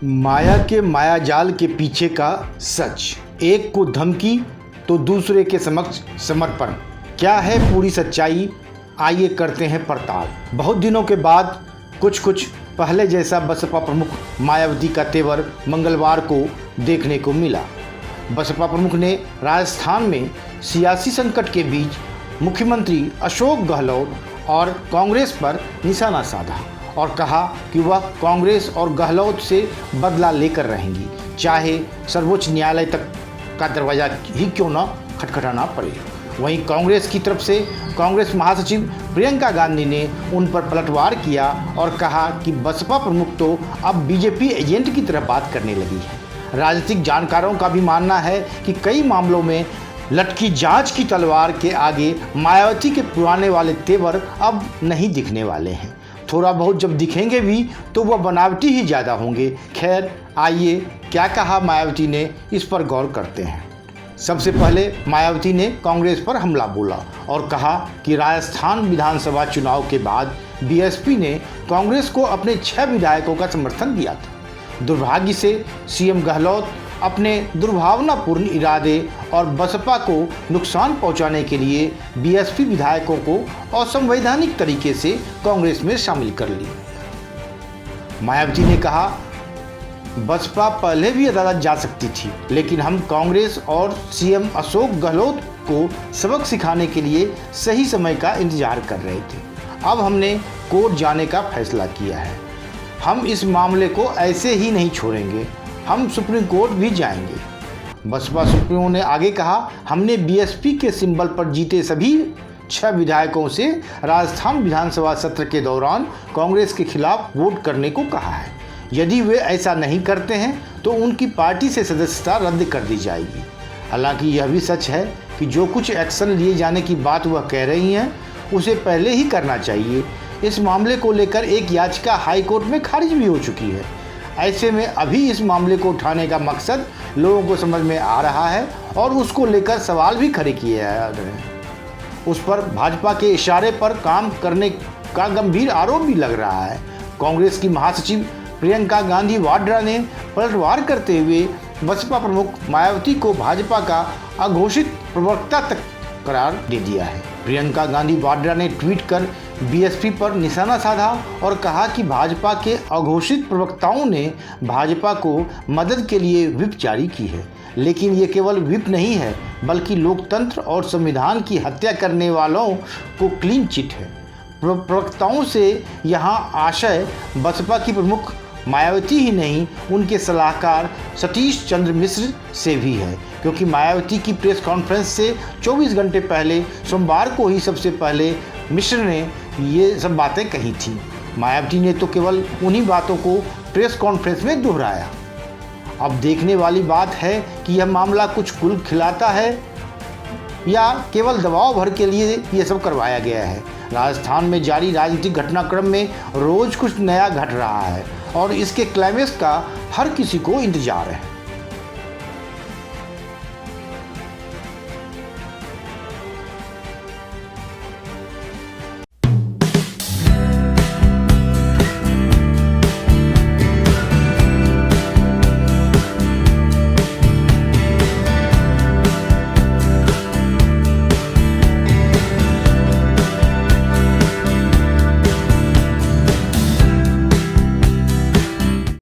माया के मायाजाल के पीछे का सच, एक को धमकी तो दूसरे के समक्ष समर्पण। क्या है पूरी सच्चाई, आइए करते हैं पड़ताल। बहुत दिनों के बाद कुछ पहले जैसा बसपा प्रमुख मायावती का तेवर मंगलवार को देखने को मिला। बसपा प्रमुख ने राजस्थान में सियासी संकट के बीच मुख्यमंत्री अशोक गहलोत और कांग्रेस पर निशाना साधा और कहा कि वह कांग्रेस और गहलोत से बदला लेकर रहेंगी, चाहे सर्वोच्च न्यायालय तक का दरवाजा ही क्यों न खटखटाना पड़े। वहीं कांग्रेस की तरफ से कांग्रेस महासचिव प्रियंका गांधी ने उन पर पलटवार किया और कहा कि बसपा प्रमुख तो अब बीजेपी एजेंट की तरह बात करने लगी है। राजनीतिक जानकारों का भी मानना है कि कई मामलों में लटकी जांच की तलवार के आगे मायावती के पुराने वाले तेवर अब नहीं दिखने वाले हैं। थोड़ा बहुत जब दिखेंगे भी तो वह बनावटी ही ज़्यादा होंगे। खैर, आइए क्या कहा मायावती ने, इस पर गौर करते हैं। सबसे पहले मायावती ने कांग्रेस पर हमला बोला और कहा कि राजस्थान विधानसभा चुनाव के बाद बीएसपी ने कांग्रेस को अपने 6 विधायकों का समर्थन दिया था। दुर्भाग्य से सीएम गहलोत अपने दुर्भावनापूर्ण इरादे और बसपा को नुकसान पहुंचाने के लिए बीएसपी विधायकों को असंवैधानिक तरीके से कांग्रेस में शामिल कर ली। मायावती ने कहा, बसपा पहले भी अदालत जा सकती थी, लेकिन हम कांग्रेस और सीएम अशोक गहलोत को सबक सिखाने के लिए सही समय का इंतजार कर रहे थे। अब हमने कोर्ट जाने का फैसला किया है। हम इस मामले को ऐसे ही नहीं छोड़ेंगे, हम सुप्रीम कोर्ट भी जाएंगे। बसपा सुप्रीमो ने आगे कहा, हमने बीएसपी के सिंबल पर जीते सभी 6 विधायकों से राजस्थान विधानसभा सत्र के दौरान कांग्रेस के खिलाफ वोट करने को कहा है। यदि वे ऐसा नहीं करते हैं तो उनकी पार्टी से सदस्यता रद्द कर दी जाएगी। हालांकि यह भी सच है कि जो कुछ एक्शन लिए जाने की बात वह कह रही हैं उसे पहले ही करना चाहिए। इस मामले को लेकर एक याचिका हाई कोर्ट में खारिज भी हो चुकी है। ऐसे में अभी इस मामले को उठाने का मकसद लोगों को समझ में आ रहा है और उसको लेकर सवाल भी खड़े किए जा रहे हैं। उस पर भाजपा के इशारे पर काम करने का गंभीर आरोप भी लग रहा है। कांग्रेस की महासचिव प्रियंका गांधी वाड्रा ने पलटवार करते हुए बसपा प्रमुख मायावती को भाजपा का अघोषित प्रवक्ता तक करार दे दिया है। प्रियंका गांधी वाड्रा ने ट्वीट कर बीएसपी पर निशाना साधा और कहा कि भाजपा के अघोषित प्रवक्ताओं ने भाजपा को मदद के लिए व्हिप जारी की है, लेकिन ये केवल व्हिप नहीं है बल्कि लोकतंत्र और संविधान की हत्या करने वालों को क्लीन चिट है। प्रवक्ताओं से यहाँ आशय बसपा की प्रमुख मायावती ही नहीं, उनके सलाहकार सतीश चंद्र मिश्र से भी है, क्योंकि मायावती की प्रेस कॉन्फ्रेंस से 24 घंटे पहले सोमवार को ही सबसे पहले मिश्र ने ये सब बातें कही थी। मायावती ने तो केवल उन्हीं बातों को प्रेस कॉन्फ्रेंस में दोहराया। अब देखने वाली बात है कि यह मामला कुछ कुल खिलाता है या केवल दबाव भर के लिए ये सब करवाया गया है। राजस्थान में जारी राजनीतिक घटनाक्रम में रोज कुछ नया घट रहा है और इसके क्लाइमेक्स का हर किसी को इंतजार है।